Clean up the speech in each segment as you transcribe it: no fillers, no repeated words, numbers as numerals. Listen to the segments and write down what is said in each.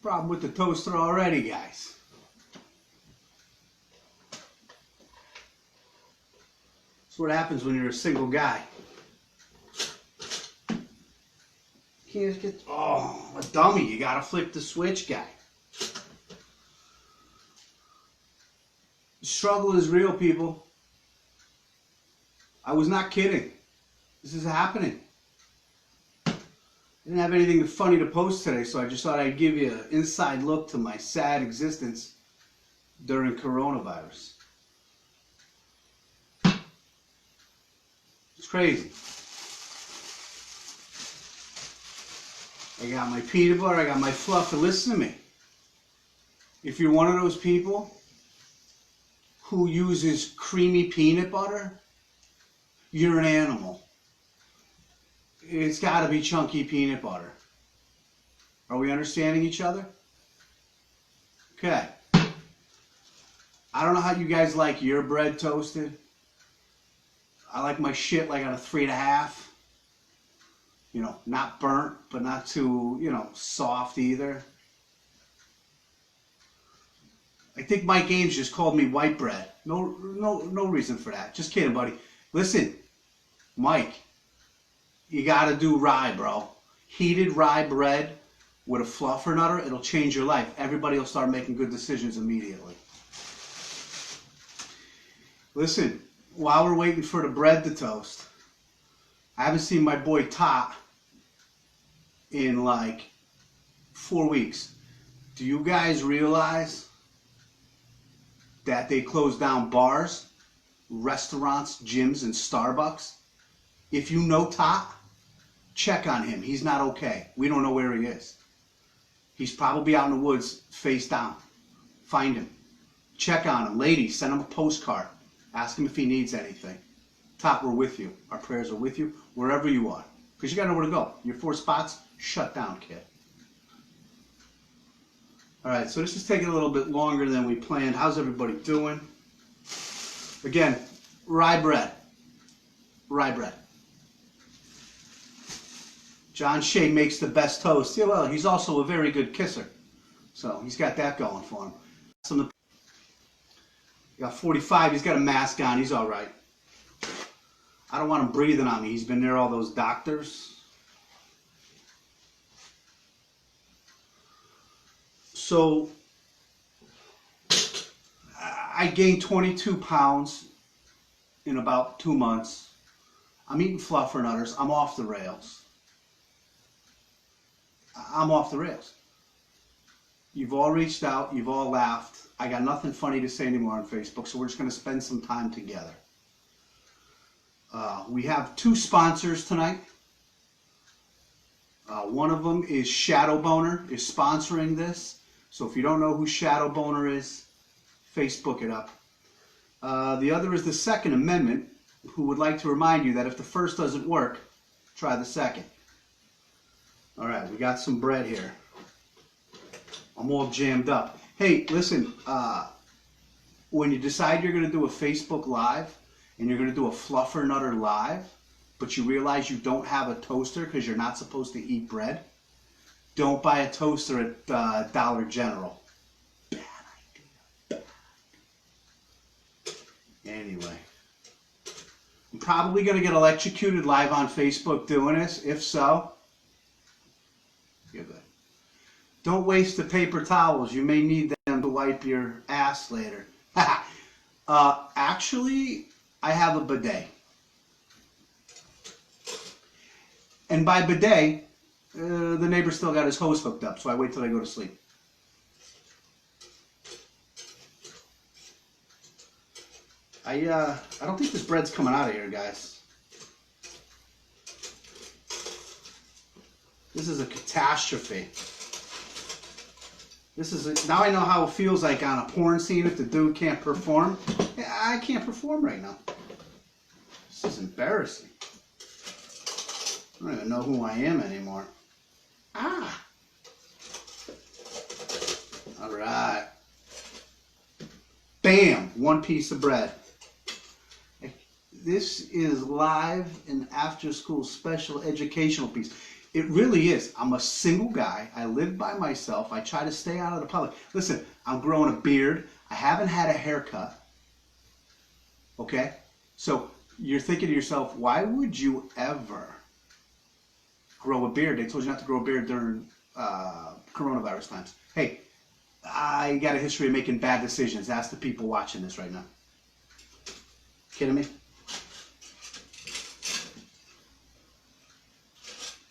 Problem with the toaster already, guys. That's what happens when you're a single guy. Can't get, oh, a dummy. You gotta flip the switch, guy. The struggle is real, people. I was not kidding. This is happening. I didn't have anything funny to post today, so I just thought I'd give you an inside look to my sad existence during coronavirus. It's crazy. I got my peanut butter, I got my fluff, and listen to me. If you're one of those people who uses creamy peanut butter, you're an animal. It's got to be chunky peanut butter. Are we understanding each other? Okay. I don't know how you guys like your bread toasted. I like my shit like on a 3.5. You know, not burnt, but not too, you know, soft either. I think Mike Ames just called me white bread. No reason for that. Just kidding, buddy. Listen, Mike, you gotta do rye, bro. Heated rye bread with a fluffer nutter, it'll change your life. Everybody will start making good decisions immediately. Listen, while we're waiting for the bread to toast, I haven't seen my boy Tot in like 4 weeks. Do you guys realize that they closed down bars, restaurants, gyms, and Starbucks? If you know Tot, check on him. He's not okay. We don't know where he is. He's probably out in the woods, face down. Find him. Check on him. Ladies, send him a postcard. Ask him if he needs anything. Tot, we're with you. Our prayers are with you, wherever you are. Because you got to know where to go. Your 4 spots, shut down, kid. All right, so this is taking a little bit longer than we planned. How's everybody doing? Again, rye bread. Rye bread. John Shea makes the best toast. Yeah, well, he's also a very good kisser. So he's got that going for him. He got 45. He's got a mask on. He's all right. I don't want him breathing on me. He's been near all those doctors. So I gained 22 pounds in about 2 months. I'm eating fluffernutters. I'm off the rails. I'm off the rails. You've all reached out. You've all laughed. I got nothing funny to say anymore on Facebook, so we're just going to spend some time together. We have 2 sponsors tonight. One of them is Shadow Boner, is sponsoring this. So if you don't know who Shadow Boner is, Facebook it up. The other is the Second Amendment, who would like to remind you that if the first doesn't work, try the second. All right, we got some bread here. I'm all jammed up. Hey, listen, when you decide you're going to do a Facebook Live and you're going to do a Fluffer Nutter Live, but you realize you don't have a toaster because you're not supposed to eat bread, don't buy a toaster at Dollar General. Bad idea. Anyway, I'm probably going to get electrocuted live on Facebook doing this. If so, you're good. Don't waste the paper towels. You may need them to wipe your ass later. Actually, I have a bidet. And by bidet, the neighbor still got his hose hooked up, so I wait till I go to sleep. I don't think this bread's coming out of here, guys. This is a catastrophe. Now I know how it feels like on a porn scene if the dude can't perform. I can't perform right now. This is embarrassing. I don't even know who I am anymore. Ah! Alright. Bam! 1 piece of bread. This is live and after school special educational piece. It really is. I'm a single guy. I live by myself. I try to stay out of the public. Listen, I'm growing a beard. I haven't had a haircut. Okay? So you're thinking to yourself, why would you ever grow a beard? They told you not to grow a beard during coronavirus times. Hey, I got a history of making bad decisions. Ask the people watching this right now. Kidding me?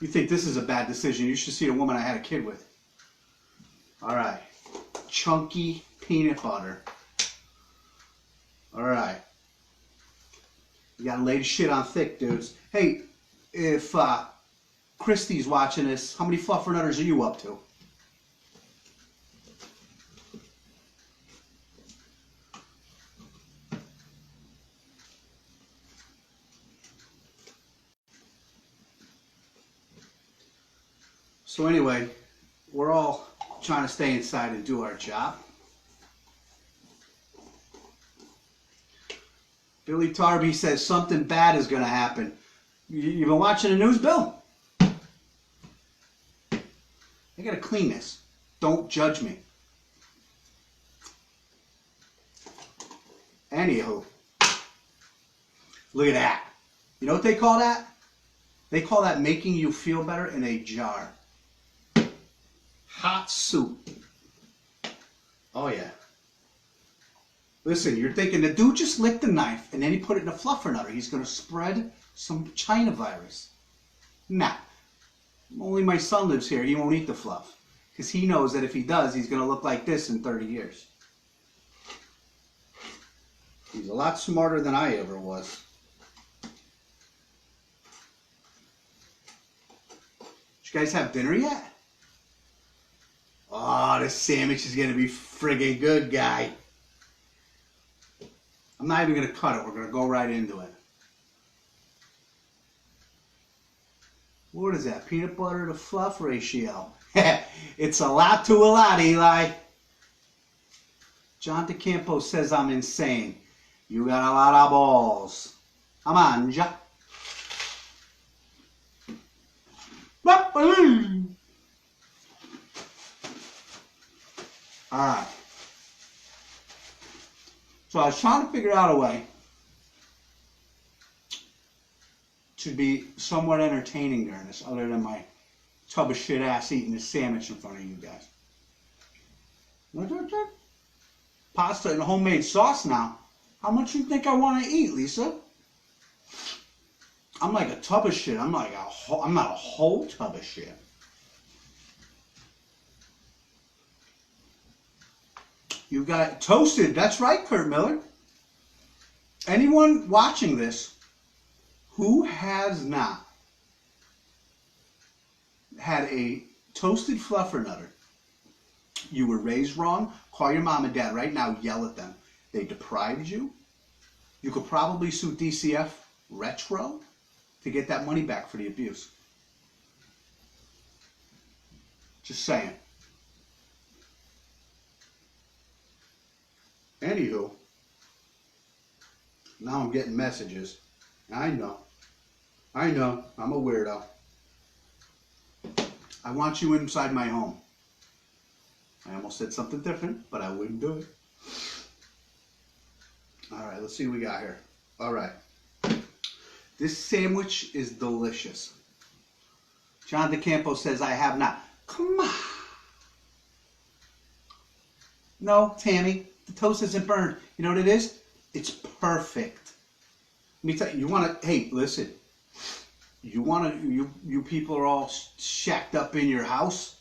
You think this is a bad decision? You should see the woman I had a kid with. All right. Chunky peanut butter. All right. You gotta lay the shit on thick, dudes. Hey, if Christy's watching this, how many fluffernutters are you up to? So anyway, we're all trying to stay inside and do our job. Billy Tarby says something bad is going to happen. You been watching the news, Bill? I got to clean this. Don't judge me. Anywho, look at that. You know what they call that? They call that making you feel better in a jar. Hot soup. Oh yeah. Listen, you're thinking the dude just licked the knife and then he put it in a fluffernutter. He's going to spread some China virus. Nah. Only my son lives here. He won't eat the fluff. Because he knows that if he does, he's going to look like this in 30 years. He's a lot smarter than I ever was. Did you guys have dinner yet? Oh, this sandwich is going to be friggin' good, guy. I'm not even going to cut it. We're going to go right into it. What is that? Peanut butter to fluff ratio. It's a lot to a lot, Eli. John DeCampo says I'm insane. You got a lot of balls. Amanja. Alright. So I was trying to figure out a way to be somewhat entertaining during this, other than my tub of shit ass eating this sandwich in front of you guys. Pasta and homemade sauce now. How much you think I want to eat, Lisa? I'm like a tub of shit. I'm not a whole tub of shit. You got toasted. That's right, Kurt Miller. Anyone watching this who has not had a toasted fluffernutter, you were raised wrong. Call your mom and dad right now. Yell at them. They deprived you. You could probably sue DCF Retro to get that money back for the abuse. Just saying. Anywho, now I'm getting messages. I know, I'm a weirdo. I want you inside my home. I almost said something different, but I wouldn't do it. All right, let's see what we got here. All right. This sandwich is delicious. John DeCampo says, I have not. Come on. No, Tammy, the toast isn't burned. You know what it is? It's perfect. Let me tell you, you want to, hey, listen. You want to, you people are all shacked up in your house.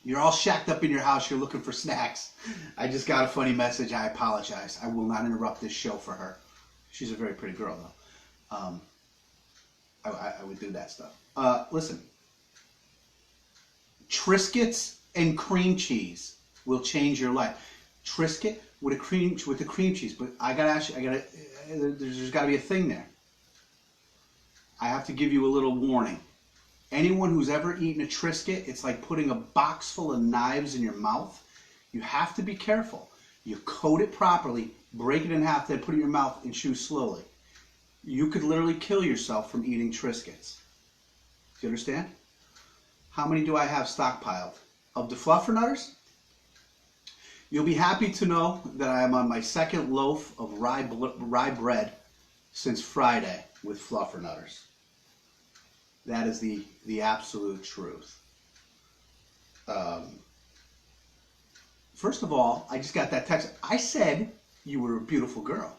You're all shacked up in your house. You're looking for snacks. I just got a funny message. I apologize. I will not interrupt this show for her. She's a very pretty girl, though. I would do that stuff. Listen. Triscuits and cream cheese will change your life. Triscuit with the cream cheese. But I gotta ask you. There's got to be a thing there. I have to give you a little warning. Anyone who's ever eaten a Triscuit, it's like putting a box full of knives in your mouth. You have to be careful. You coat it properly, break it in half, then put it in your mouth and chew slowly. You could literally kill yourself from eating Triscuits. You understand? How many do I have stockpiled? Of the fluffernutters, you'll be happy to know that I am on my second loaf of rye bread since Friday with fluffernutters. That is the absolute truth. First of all, I just got that text. I said you were a beautiful girl.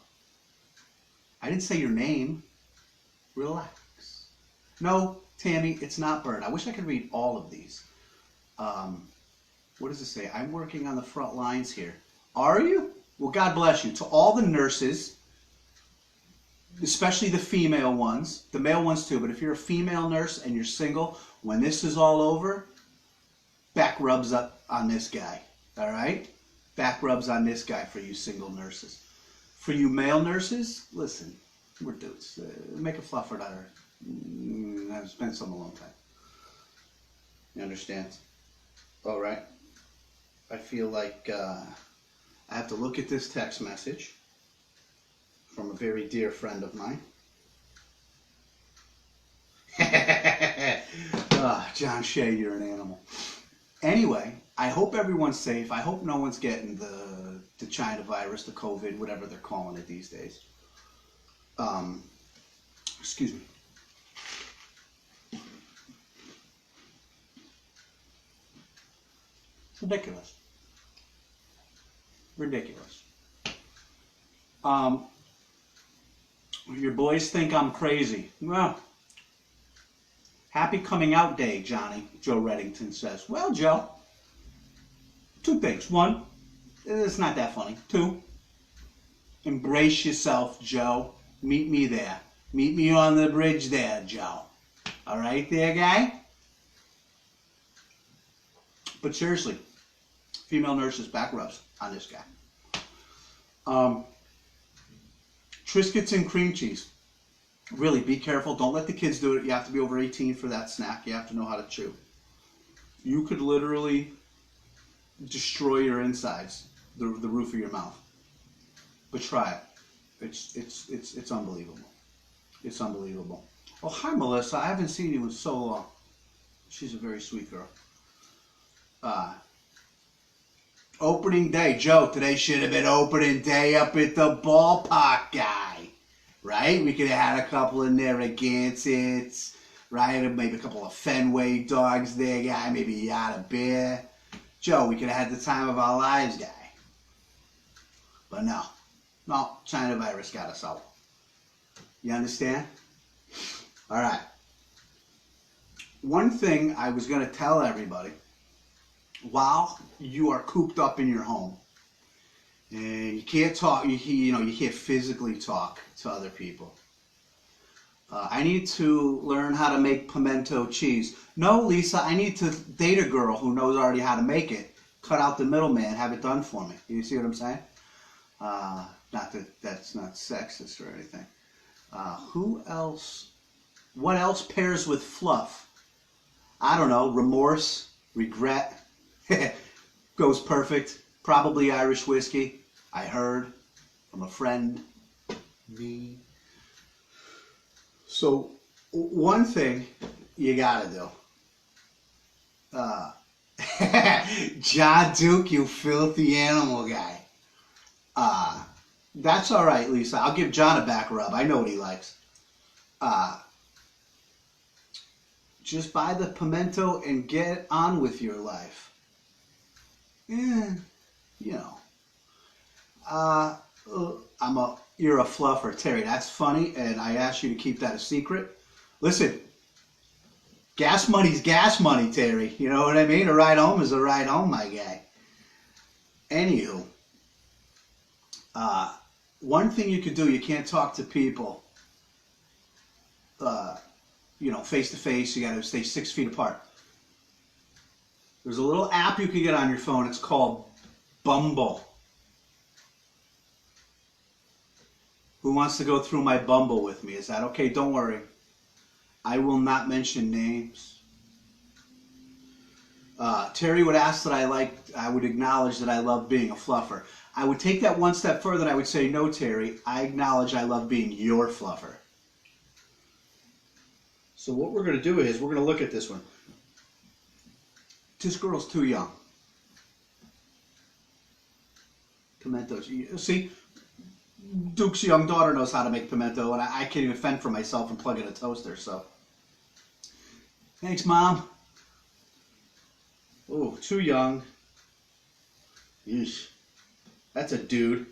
I didn't say your name. Relax. No, Tammy, it's not Bird. I wish I could read all of these. What does it say? I'm working on the front lines here. Are you? Well, God bless you. To all the nurses, especially the female ones, the male ones too, but if you're a female nurse and you're single, when this is all over, back rubs up on this guy. All right? Back rubs on this guy for you single nurses. For you male nurses, listen, we're dudes. Make a fluffernutter. I've spent some a long time. You understand? All right. I feel like I have to look at this text message from a very dear friend of mine. John Shea, you're an animal. Anyway, I hope everyone's safe. I hope no one's getting the China virus, the COVID, whatever they're calling it these days. Excuse me. It's ridiculous. Ridiculous. Your boys think I'm crazy. Well, happy coming out day, Johnny, Joe Reddington says. Well, Joe, two things. One, it's not that funny. Two, embrace yourself, Joe. Meet me there. Meet me on the bridge there, Joe. All right there, guy? But seriously, female nurses back rubs on this guy. Triscuits and cream cheese. Really, be careful. Don't let the kids do it. You have to be over 18 for that snack. You have to know how to chew. You could literally destroy your insides, the roof of your mouth. But try it. It's unbelievable. It's unbelievable. Oh, hi, Melissa. I haven't seen you in so long. She's a very sweet girl. Opening day. Joe, today should have been opening day up at the ballpark, guy. Right? We could have had a couple of Narragansetts, right? Maybe a couple of Fenway dogs there, guy. Maybe a yacht of beer. Joe, we could have had the time of our lives, guy. But no. No, China virus got us out. You understand? All right. One thing I was going to tell everybody, while you are cooped up in your home and you can't talk, you can't physically talk to other people, I need to learn how to make pimento cheese. No, Lisa, I need to date a girl who knows already how to make it. Cut out the middleman, have it done for me. You see what I'm saying? Not that that's not sexist or anything. Who else? What else pairs with fluff? I don't know. Remorse, regret. Goes perfect. Probably Irish whiskey. I heard from a friend. Me. So one thing you gotta do. John Duke, you filthy animal guy. That's all right, Lisa. I'll give John a back rub. I know what he likes. Just buy the pimento and get on with your life. You're a fluffer, Terry. That's funny, and I asked you to keep that a secret. Listen, gas money's gas money, Terry. You know what I mean? A ride home is a ride home, my guy. Anywho, one thing you could do, you can't talk to people, face to face. You got to stay 6 feet apart. There's a little app you can get on your phone. It's called Bumble. Who wants to go through my Bumble with me? Is that okay? Don't worry. I will not mention names. Terry would ask that I would acknowledge that I love being a fluffer. I would take that one step further and I would say, no, Terry, I acknowledge I love being your fluffer. So what we're going to do is we're going to look at this one. This girl's too young. Pimentos. See, Duke's young daughter knows how to make pimento, and I can't even fend for myself and plug in a toaster, so. Thanks, Mom. Oh, too young. Yeesh. That's a dude.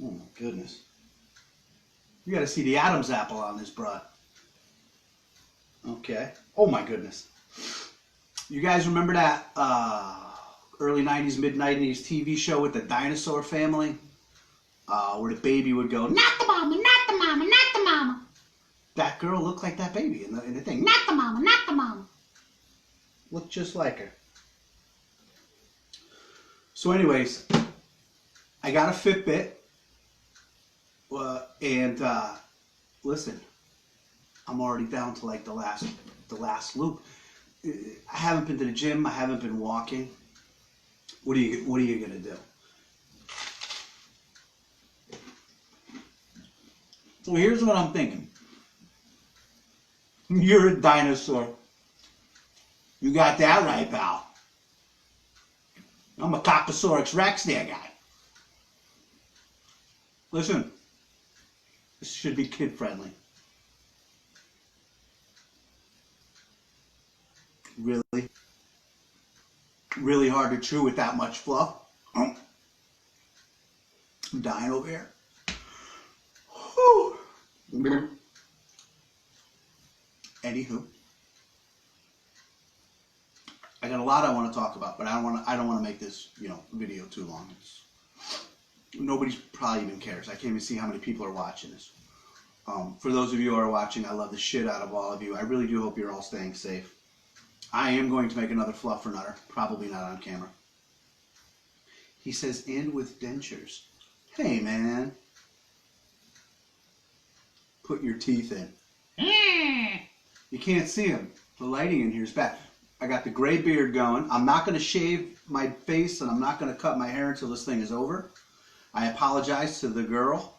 Oh, my goodness. You got to see the Adam's apple on this broad. Okay. Oh, my goodness. You guys remember that early 90s, mid 90s TV show with the dinosaur family? Where the baby would go, not the mama, not the mama, not the mama. That girl looked like that baby in the thing. Not the mama, not the mama. Looked just like her. So anyways, I got a Fitbit. And listen, I'm already down to like the last loop. I haven't been to the gym. I haven't been walking. What are you gonna do? So here's what I'm thinking. You're a dinosaur. You got that right, pal. I'm a Coposaurus Rex there, guy. Listen, this should be kid friendly. Really? Really hard to chew with that much fluff. I'm dying over here. Whew. Anywho, I got a lot I want to talk about, but I don't want to make this, video too long. Nobody's probably even cares. I can't even see how many people are watching this. For those of you who are watching, I love the shit out of all of you. I really do hope you're all staying safe. I am going to make another fluffer nutter, probably not on camera. He says, and with dentures. Hey, man. Put your teeth in. You can't see him. The lighting in here is bad. I got the gray beard going. I'm not going to shave my face, and I'm not going to cut my hair until this thing is over. I apologize to the girl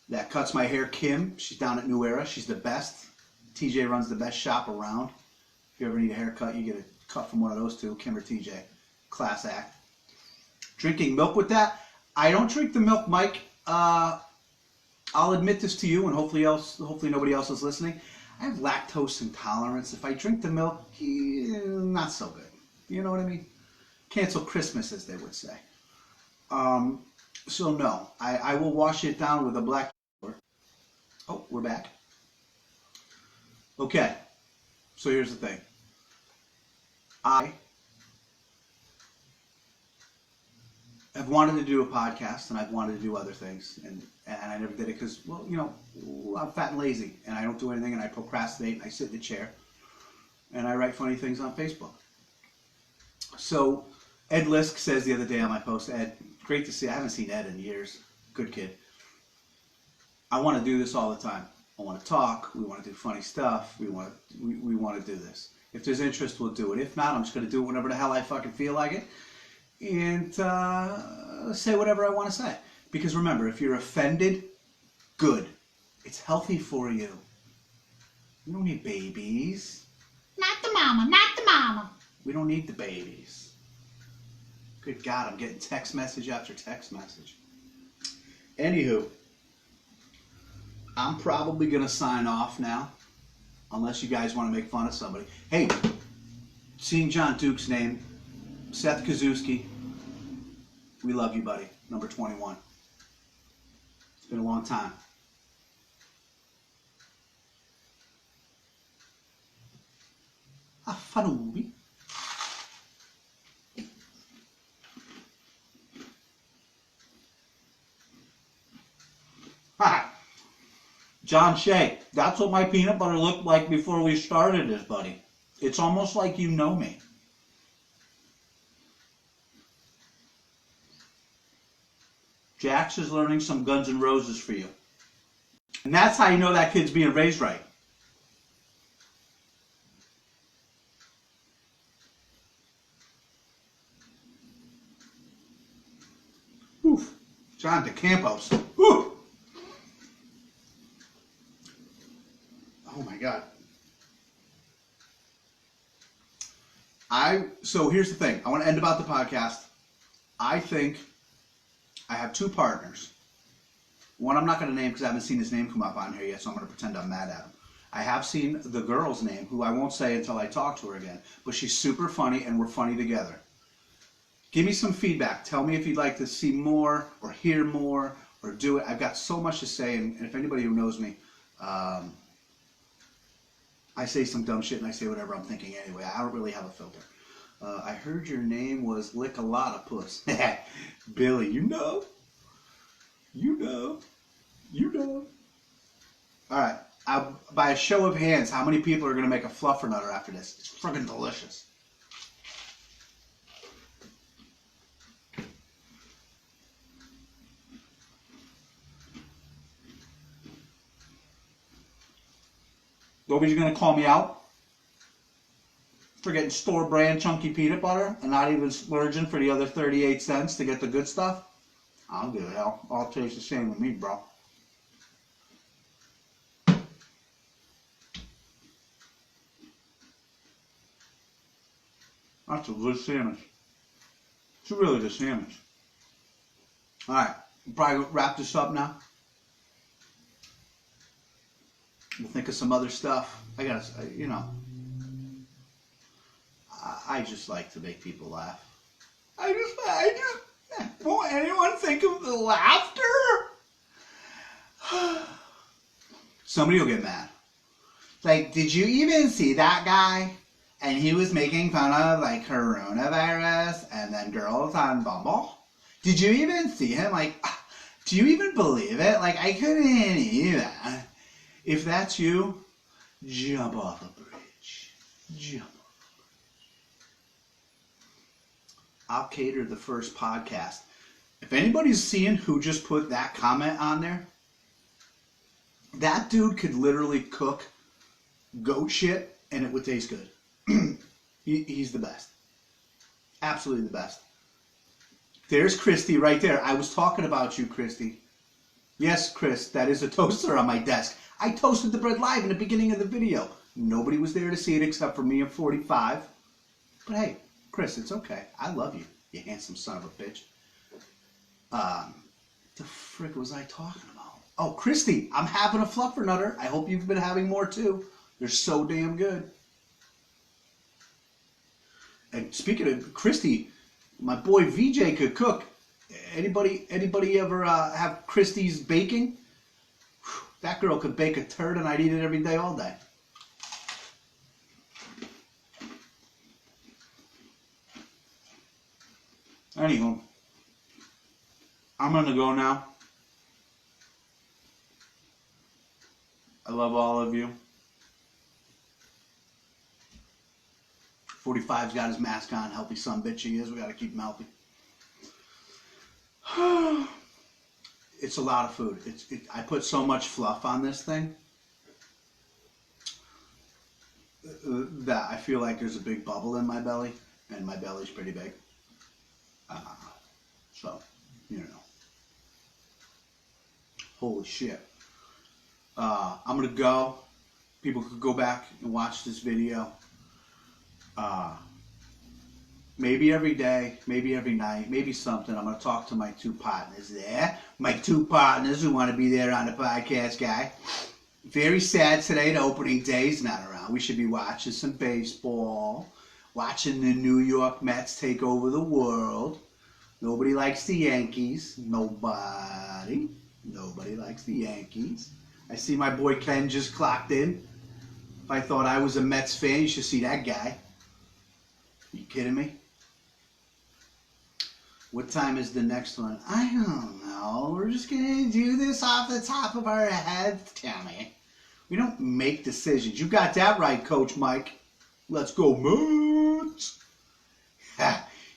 that cuts my hair, Kim. She's down at New Era. She's the best. TJ runs the best shop around. If you ever need a haircut, you get a cut from one of those two, Kim or TJ. Class act. Drinking milk with that. I don't drink the milk, Mike. I'll admit this to you, and hopefully nobody else is listening. I have lactose intolerance. If I drink the milk, not so good. You know what I mean? Cancel Christmas, as they would say. So no, I will wash it down with a black. Oh, we're back. Okay, so here's the thing. I have wanted to do a podcast, and I've wanted to do other things, and I never did it because, well, I'm fat and lazy, and I don't do anything, and I procrastinate, and I sit in the chair, and I write funny things on Facebook. So Ed Lisk says the other day on my post, Ed, great to see you. I haven't seen Ed in years. Good kid. I want to do this all the time. I want to talk. We want to do funny stuff. We want to do this. If there's interest, we'll do it. If not, I'm just going to do it whenever the hell I fucking feel like it, and say whatever I want to say. Because remember, if you're offended, good. It's healthy for you. You don't need babies. Not the mama, not the mama. We don't need the babies. Good God, I'm getting text message after text message. Anywho, I'm probably going to sign off now. Unless you guys want to make fun of somebody. Hey, seeing John Duke's name, Seth Kazuski, we love you, buddy. Number 21. It's been a long time. Affanubi. Ha! John Shea, that's what my peanut butter looked like before we started this, buddy. It's almost like you know me. Jax is learning some Guns N' Roses for you. And that's how you know that kid's being raised right. Oof. John DeCampos. Oof. Oh my God. So here's the thing. I want to end about the podcast. I think I have two partners. One I'm not going to name because I haven't seen his name come up on here yet, so I'm going to pretend I'm mad at him. I have seen the girl's name, who I won't say until I talk to her again, but she's super funny and we're funny together. Give me some feedback. Tell me if you'd like to see more or hear more or do it. I've got so much to say, and if anybody who knows me, I say some dumb shit and I say whatever I'm thinking anyway. I don't really have a filter. I heard your name was Lick a Lot of Puss. Billy, you know. All right. By a show of hands, how many people are going to make a fluffernutter after this? It's friggin' delicious. Nobody's going to call me out for getting store brand chunky peanut butter and not even splurging for the other 38 cents to get the good stuff. I don't give a hell. All tastes the same with me, bro. That's a good sandwich. It's a really good sandwich. All right, we'll probably wrap this up now. We'll think of some other stuff. I just like to make people laugh. I just won't anyone think of the laughter? Somebody will get mad. Like, did you even see that guy? And he was making fun of, like, coronavirus and then girls on Bumble. Did you even see him? Like, do you even believe it? Like, I couldn't either. If that's you, jump off a bridge. Jump off a bridge. I'll cater the first podcast. If anybody's seeing who just put that comment on there, that dude could literally cook goat shit and it would taste good. He's the best. Absolutely the best. There's Christy right there. I was talking about you, Christy. Yes, Chris, that is a toaster on my desk. I toasted the bread live in the beginning of the video. Nobody was there to see it except for me and 45. But hey, Chris, it's okay. I love you, you handsome son of a bitch. The frick was I talking about? Oh, Christy, I'm having a fluffernutter. I hope you've been having more too. They're so damn good. And speaking of Christy, my boy VJ could cook. Anybody ever have Christy's baking? Whew, that girl could bake a turd and I'd eat it every day, all day. Anywho, I'm gonna go now. I love all of you. 45's got his mask on, healthy son bitch he is. We gotta keep him healthy. It's a lot of food. I put so much fluff on this thing that I feel like there's a big bubble in my belly, and my belly's pretty big. So, you know. Holy shit. I'm gonna go. People could go back and watch this video. Maybe every day, maybe every night, maybe something. I'm going to talk to my two partners there. My two partners who want to be there on the podcast, guy. Very sad today, the opening day is not around. We should be watching some baseball, watching the New York Mets take over the world. Nobody likes the Yankees. Nobody likes the Yankees. I see my boy Ken just clocked in. If I thought I was a Mets fan, you should see that guy. You kidding me? What time is the next one? I don't know. We're just going to do this off the top of our heads, Tammy. We don't make decisions. You got that right, Coach Mike. Let's go, Mets.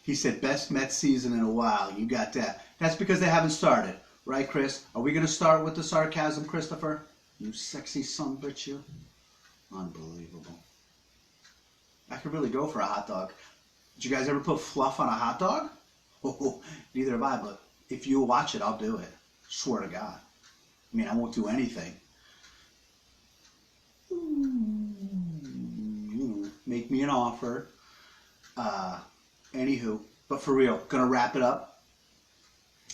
He said, best Mets season in a while. You got that. That's because they haven't started. Right, Chris? Are we going to start with the sarcasm, Christopher? You sexy son bitch, you. Unbelievable. I could really go for a hot dog. Did you guys ever put fluff on a hot dog? Oh, neither have I, but if you watch it, I'll do it. Swear to God. I mean, I won't do anything. Make me an offer. Anywho, but for real, gonna wrap it up.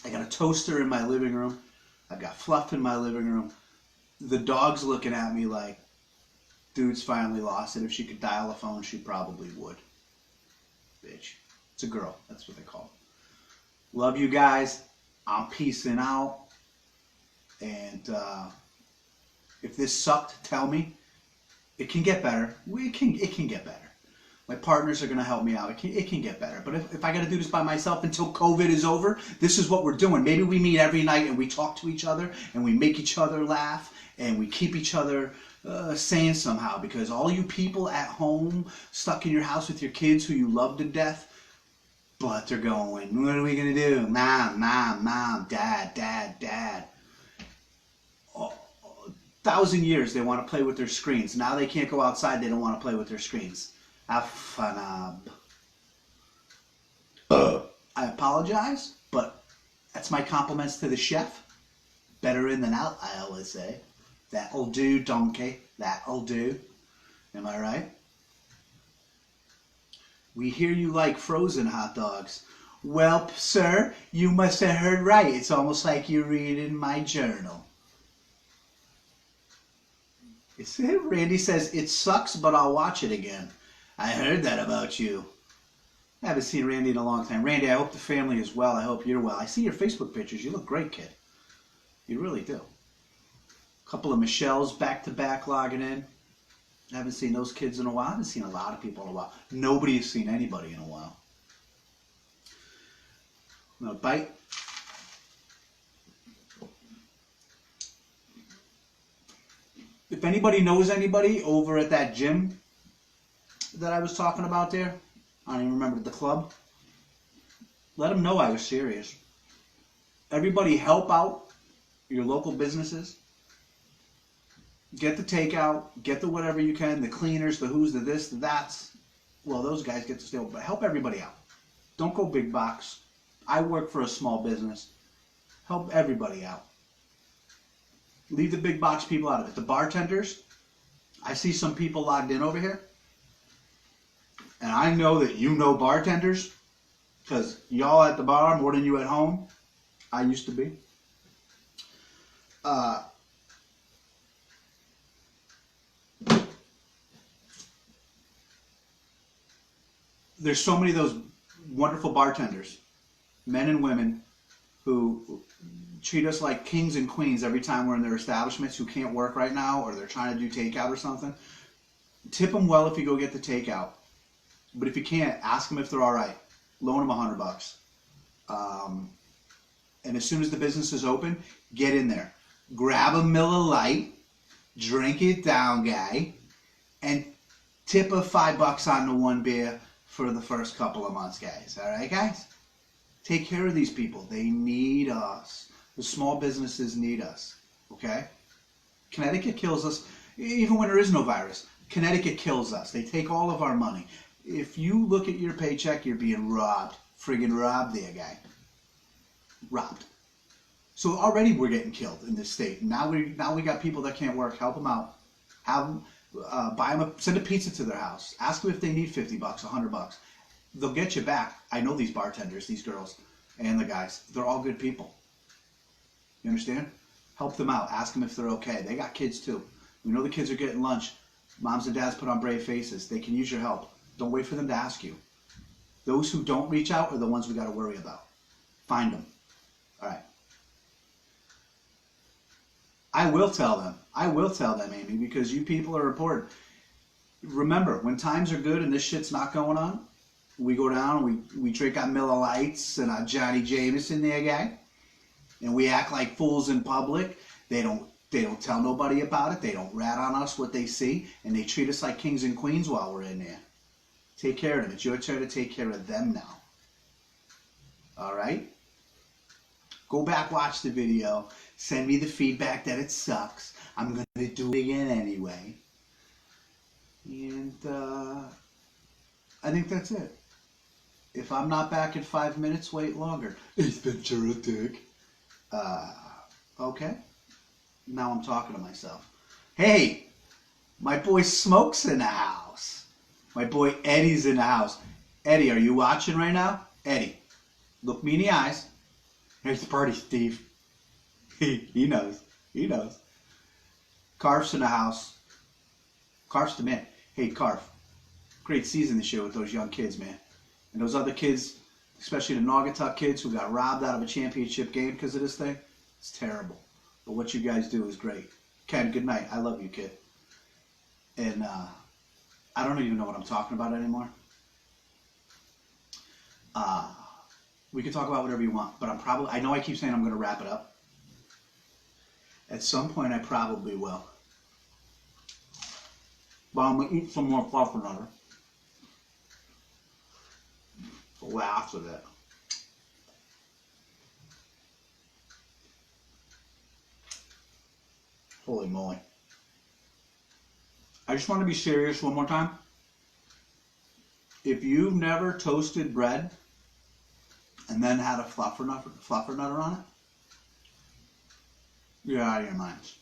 I got a toaster in my living room. I've got fluff in my living room. The dog's looking at me like, dude's finally lost it. If she could dial a phone, she probably would. Bitch. It's a girl. That's what they call it. Love you guys. I'm peacing out. And if this sucked, tell me. It can get better. It can get better. My partners are going to help me out. It can get better. But if I got to do this by myself until COVID is over, this is what we're doing. Maybe we meet every night and we talk to each other and we make each other laugh and we keep each other sane somehow. Because all you people at home, stuck in your house with your kids who you love to death, but they're going, what are we going to do? Mom, dad. 1,000 years they want to play with their screens. Now they can't go outside. They don't want to play with their screens. Afanab. I apologize, but that's my compliments to the chef. Better in than out, I always say. That'll do, donkey. That'll do. Am I right? We hear you like frozen hot dogs. Well, sir, you must have heard right. It's almost like you're reading my journal. Randy says, it sucks, but I'll watch it again. I heard that about you. I haven't seen Randy in a long time. Randy, I hope the family is well. I hope you're well. I see your Facebook pictures. You look great, kid. You really do. A couple of Michelles back-to-back logging in. I haven't seen those kids in a while. I haven't seen a lot of people in a while. Nobody has seen anybody in a while. I'm going to bite. If anybody knows anybody over at that gym that I was talking about there, I don't even remember, the club, let them know I was serious. Everybody help out your local businesses. Get the takeout, get the whatever you can, the cleaners, the who's, the this, the that's. Well, those guys get to steal, but help everybody out. Don't go big box. I work for a small business. Help everybody out. Leave the big box people out of it. The bartenders, I see some people logged in over here. And I know that you know bartenders because y'all at the bar more than you at home. I used to be. There's so many of those wonderful bartenders, men and women, who treat us like kings and queens every time we're in their establishments, who can't work right now or they're trying to do takeout or something. Tip them well if you go get the takeout. But if you can't, ask them if they're all right. Loan them $100. And as soon as the business is open, get in there. Grab a Miller Lite, drink it down, guy, and tip a $5 on the one beer for the first couple of months, guys. All right, guys? Take care of these people. They need us. The small businesses need us, okay? Connecticut kills us, even when there is no virus. Connecticut kills us. They take all of our money. If you look at your paycheck, you're being robbed. Friggin' robbed there, guy. Robbed. So already we're getting killed in this state. Now we got people that can't work. Help them out. Have them, buy them send a pizza to their house. Ask them if they need $50, $100. They'll get you back. I know these bartenders, these girls, and the guys. They're all good people. You understand? Help them out. Ask them if they're okay. They got kids too. We know the kids are getting lunch. Moms and dads put on brave faces. They can use your help. Don't wait for them to ask you. Those who don't reach out are the ones we got to worry about. Find them. All right. I will tell them. I will tell them, Amy, because you people are important. Remember, when times are good and this shit's not going on, we go down, we drink our Miller Lights and our Johnny Jameson there, guy, and we act like fools in public. They don't tell nobody about it. They don't rat on us what they see, and they treat us like kings and queens while we're in there. Take care of them. It's your turn to take care of them now. All right? Go back, watch the video. Send me the feedback that it sucks. I'm going to do it again anyway. And I think that's it. If I'm not back in 5 minutes, wait longer. It's been terrific. Okay. Now I'm talking to myself. Hey, my boy Smoke's in the house. My boy Eddie's in the house. Eddie, are you watching right now? Eddie, look me in the eyes. Here's the party, Steve. He knows. He knows. Carf's in the house. Carf's the man. Hey, Carf. Great season this year with those young kids, man. And those other kids, especially the Naugatuck kids who got robbed out of a championship game because of this thing. It's terrible. But what you guys do is great. Ken, good night. I love you, kid. And I don't even know what I'm talking about anymore. We can talk about whatever you want, but I know I keep saying I'm going to wrap it up. At some point, I probably will. But I'm going to eat some more fluffernutter. Well, after that. Holy moly. I just want to be serious one more time. If you've never toasted bread and then had a fluffernutter on it, you're out of your minds.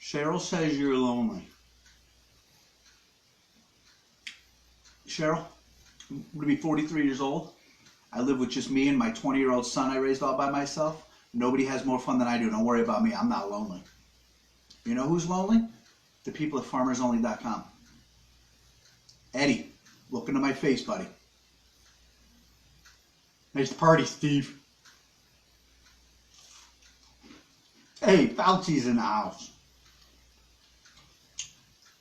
Cheryl says you're lonely. Cheryl, I'm going to be 43 years old. I live with just me and my 20-year-old son I raised all by myself. Nobody has more fun than I do. Don't worry about me. I'm not lonely. You know who's lonely? The people at farmersonly.com. Eddie, look into my face, buddy. Nice party, Steve. Hey, Fauci's in the house.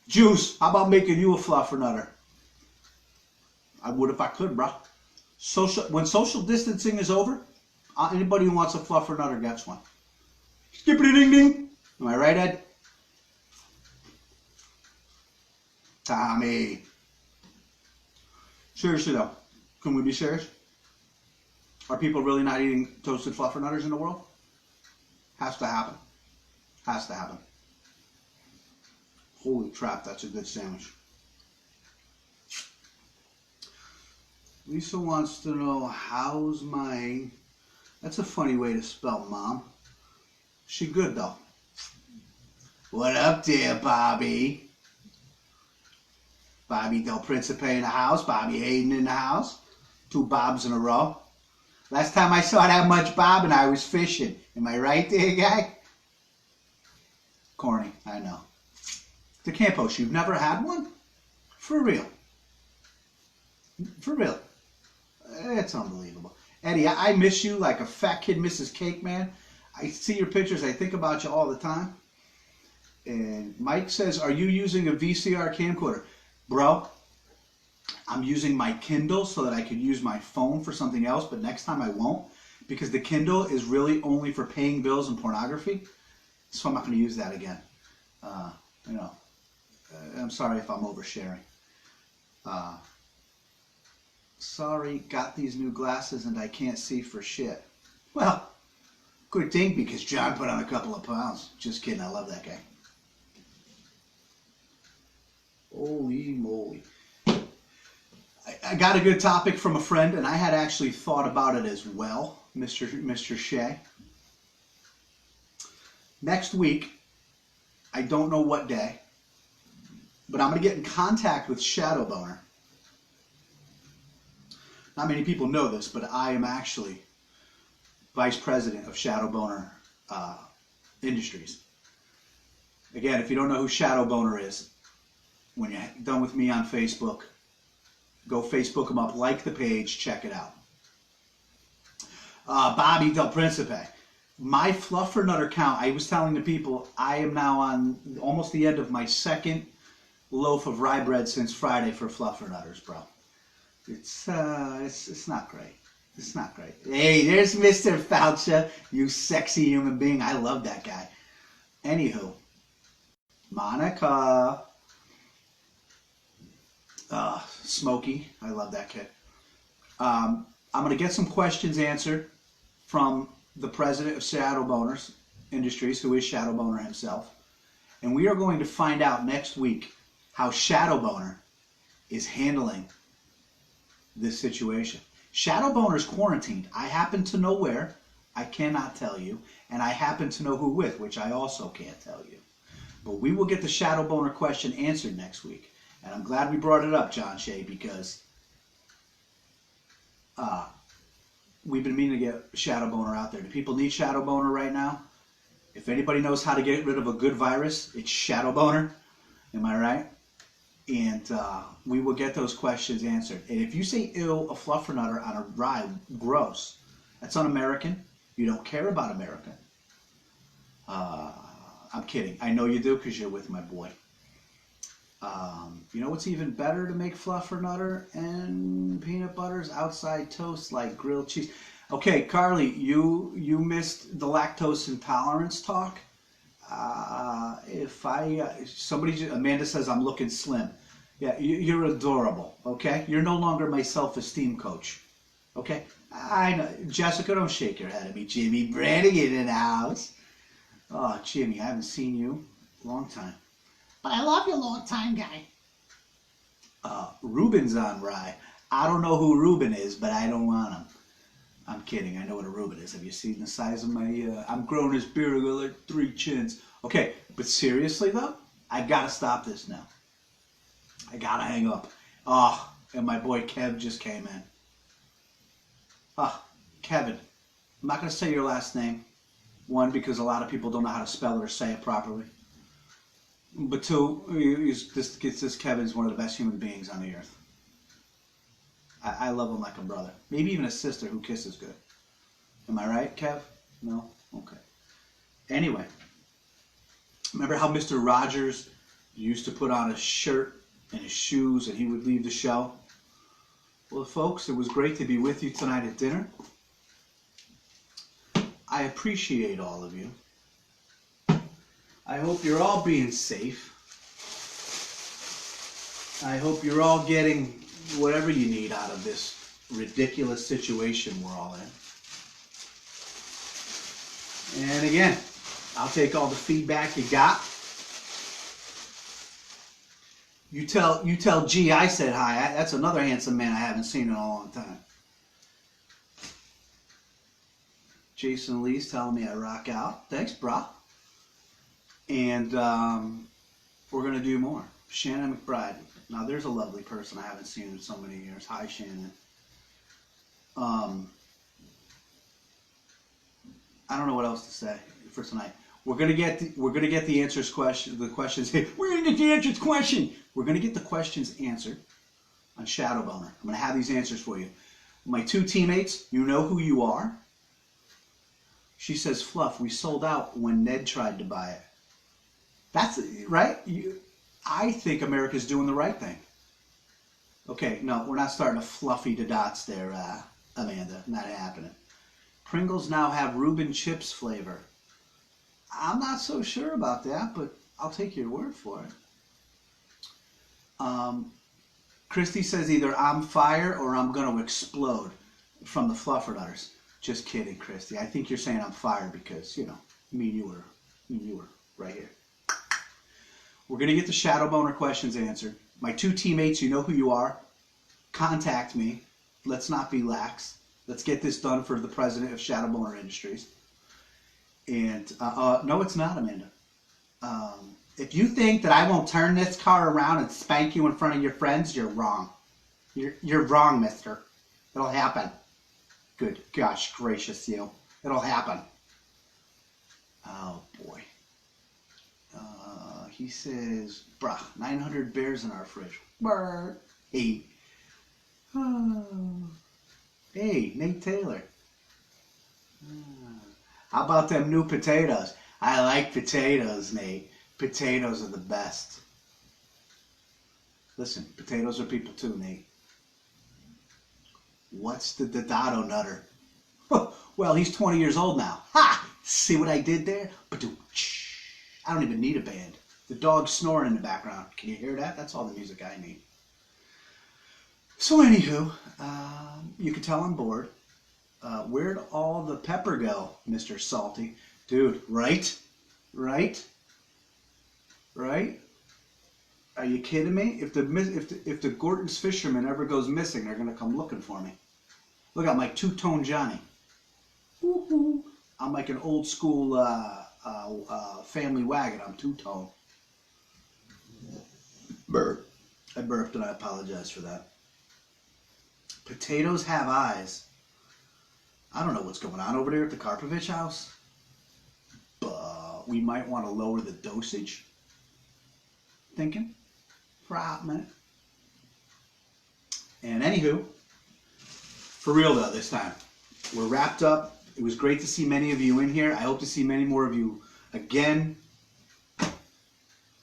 Juice, how about making you a fluffernutter? I would if I could, bro. When social distancing is over, anybody who wants a fluffernutter gets one. Skippity ding ding. Am I right, Ed? Tommy. Seriously though, can we be serious? Are people really not eating toasted fluffernutters in the world? Has to happen. Has to happen. Holy crap, that's a good sandwich. Lisa wants to know, how's my... That's a funny way to spell mom. She good though. What up there, Bobby? Bobby Del Principe in the house. Bobby Hayden in the house. 2 Bobs in a row. Last time I saw that much Bob and I was fishing. Am I right there, guy? Corny, I know. The Campos, you've never had one? For real. For real. It's unbelievable. Eddie, I miss you like a fat kid misses cake, man. I see your pictures. I think about you all the time. And Mike says, are you using a VCR camcorder? Bro, I'm using my Kindle so that I could use my phone for something else, but next time I won't, because the Kindle is really only for paying bills and pornography, so I'm not going to use that again. I'm sorry if I'm oversharing. Sorry, got these new glasses and I can't see for shit. Well, good thing because John put on a couple of pounds. Just kidding, I love that guy. Holy moly. I got a good topic from a friend, and I had actually thought about it as well, Mr. Shea. Next week, I don't know what day, but I'm going to get in contact with Shadow Boner. Not many people know this, but I am actually vice president of Shadow Boner Industries. Again, if you don't know who Shadow Boner is, when you're done with me on Facebook, go Facebook him up, like the page, check it out. Bobby Del Principe. My fluffernutter count, I was telling the people, I am now on almost the end of my second loaf of rye bread since Friday for fluffernutters, bro. It's not great. It's not great. Hey, there's Mr. Fauci, you sexy human being. I love that guy. Anywho, Monica. Smokey, I love that kid. I'm going to get some questions answered from the president of Shadow Boners Industries, who is Shadow Boner himself. And we are going to find out next week how Shadow Boner is handling this situation. Shadow Boner's quarantined. I happen to know where. I cannot tell you. And I happen to know who with, which I also can't tell you. But we will get the Shadow Boner question answered next week. And I'm glad we brought it up, John Shea, because We've been meaning to get Shadow Boner out there. Do people need Shadow Boner right now? If anybody knows how to get rid of a good virus, it's Shadow Boner. Am I right? And we will get those questions answered. And if you say ill, a fluffernutter on a ride, gross. That's un-American. You don't care about America. I'm kidding. I know you do because you're with my boy. You know what's even better to make fluffernutter and peanut butters? Outside toast like grilled cheese. Okay, Carly, you missed the lactose intolerance talk. Amanda says I'm looking slim. Yeah, you're adorable. Okay, you're no longer my self-esteem coach. Okay, I know. Jessica, don't shake your head at me. Jimmy Brannigan in the house. Oh, Jimmy, I haven't seen you a long time. But I love you, long time guy. Ruben's on Rye. I don't know who Ruben is, but I don't want him. I'm kidding. I know what a Ruben is. Have you seen the size of my... I'm growing this beard. I got like 3 chins. Okay, but seriously, though, I got to stop this now. I got to hang up. Oh, and my boy Kev just came in. Kevin. I'm not going to say your last name. 1, because a lot of people don't know how to spell it or say it properly. But 2, this Kevin's one of the best human beings on the earth. I love him like a brother. Maybe even a sister who kisses good. Am I right, Kev? No? Okay. Anyway, remember how Mr. Rogers used to put on a shirt and his shoes and he would leave the show? Well, folks, it was great to be with you tonight at dinner. I appreciate all of you. I hope you're all being safe. I hope you're all getting whatever you need out of this ridiculous situation we're all in. And again, I'll take all the feedback you got. You tell G I said hi. That's another handsome man I haven't seen in a long time. Jason Lee's telling me I rock out. Thanks, brah. And we're going to do more. Shannon McBride. Now, there's a lovely person I haven't seen in so many years. Hi, Shannon. I don't know what else to say for tonight. We're gonna get the answers question. The questions. We're gonna get the answers question. We're gonna get the questions answered on Shadow Boner. I'm gonna have these answers for you. My 2 teammates, you know who you are. She says, Fluff, we sold out when Ned tried to buy it. That's right. I think America's doing the right thing. Okay, no, we're not starting to fluffy the dots there, Amanda. Not happening. Pringles now have Reuben chips flavor. I'm not so sure about that, but I'll take your word for it. Christy says either I'm fire or I'm going to explode from the Fluffernutters. Just kidding, Christy. I think you're saying I'm fire because, you know, me and you were right here. We're going to get the Shadow Boner questions answered. My 2 teammates, you know who you are. Contact me. Let's not be lax. Let's get this done for the president of Shadow Boner Industries. And, no, it's not, Amanda. If you think that I won't turn this car around and spank you in front of your friends, you're wrong. You're wrong, mister. It'll happen. Good gosh gracious you. It'll happen. Oh, boy. He says, bruh, 900 bears in our fridge. Brr. Hey. Oh. Hey, Nate Taylor. How about them new potatoes? I like potatoes, Nate. Potatoes are the best. Listen, potatoes are people too, Nate. What's the Dado Nutter? Well, he's 20 years old now. Ha! See what I did there? I don't even need a band. The dog's snoring in the background. Can you hear that? That's all the music I need. So anywho, you can tell I'm bored. Where'd all the pepper go, Mr. Salty? Dude, right? Right? Right? Are you kidding me? If the Gorton's fisherman ever goes missing, they're gonna come looking for me. Look, I'm like two-tone Johnny. Woo-hoo. I'm like an old school family wagon. I'm two-tone. Burp. I burped and I apologize for that. Potatoes have eyes. I don't know what's going on over there at the Karpovich house, but we might want to lower the dosage. Thinking for a hot minute. And anywho, for real though, this time we're wrapped up. It was great to see many of you in here. I hope to see many more of you again.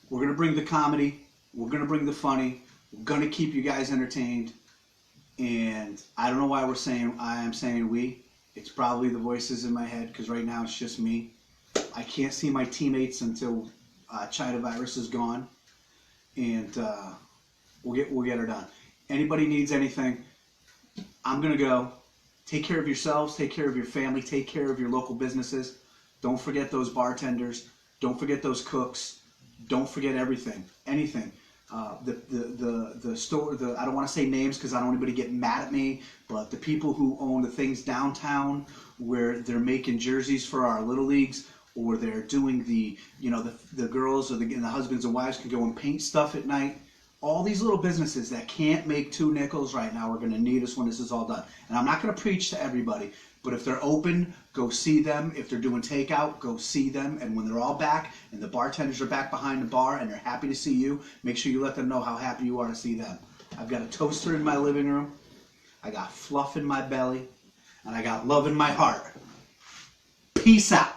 We're gonna bring the comedy. We're gonna bring the funny. We're gonna keep you guys entertained. And I don't know why I am saying we. It's probably the voices in my head because right now it's just me. I can't see my teammates until China virus is gone, and we'll get her done. Anybody needs anything, I'm gonna go. Take care of yourselves. Take care of your family. Take care of your local businesses. Don't forget those bartenders. Don't forget those cooks. Don't forget everything. Anything. The store. I don't want to say names because I don't want anybody to get mad at me. But the people who own the things downtown, where they're making jerseys for our little leagues, or they're doing the girls or the husbands and wives can go and paint stuff at night. All these little businesses that can't make 2 nickels right now are going to need us when this is all done. And I'm not going to preach to everybody, but if they're open, go see them. If they're doing takeout, go see them. And when they're all back and the bartenders are back behind the bar and they're happy to see you, make sure you let them know how happy you are to see them. I've got a toaster in my living room. I got fluff in my belly. And I got love in my heart. Peace out.